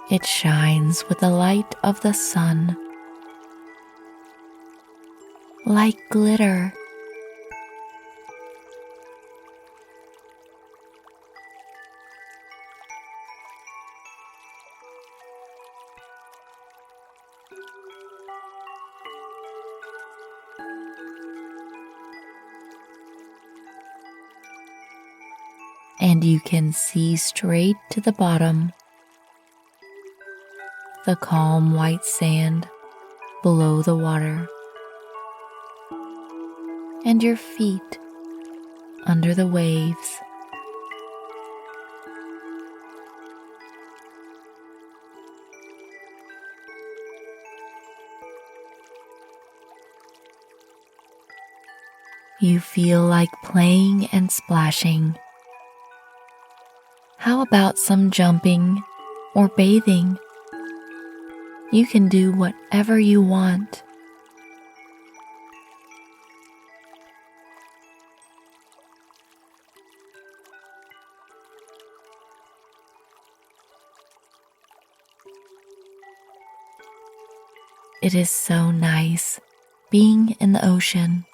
It shines with the light of the sun, like glitter. And you can see straight to the bottom, the calm white sand below the water, and your feet under the waves. You feel like playing and splashing. How about some jumping or bathing? You can do whatever you want. It is so nice being in the ocean.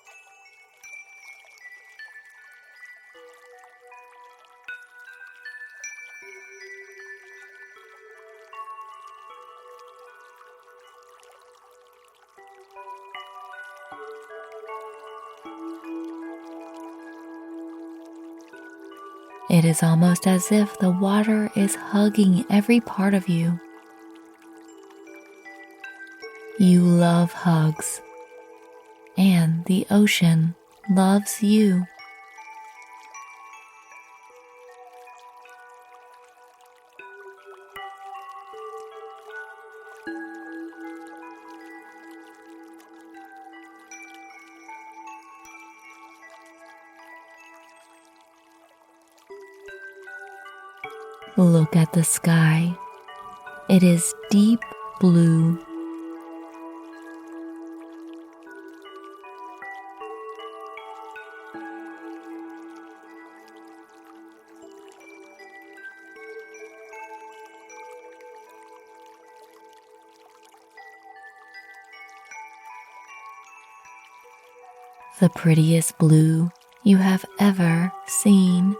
It is almost as if the water is hugging every part of you. You love hugs, and the ocean loves you. Look at the sky. It is deep blue. The prettiest blue you have ever seen.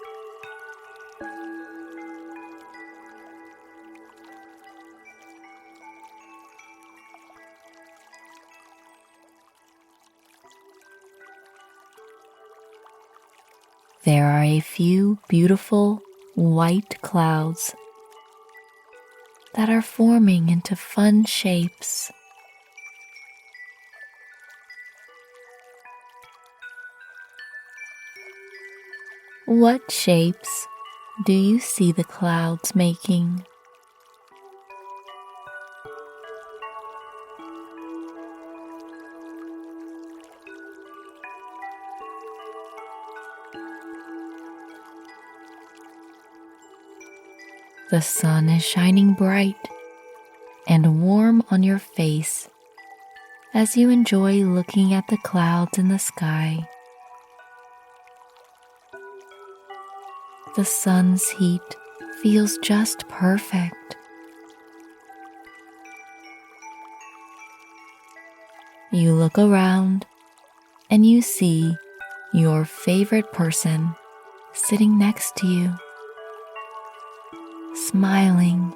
There are a few beautiful white clouds that are forming into fun shapes. What shapes do you see the clouds making? The sun is shining bright and warm on your face as you enjoy looking at the clouds in the sky. The sun's heat feels just perfect. You look around and you see your favorite person sitting next to you, smiling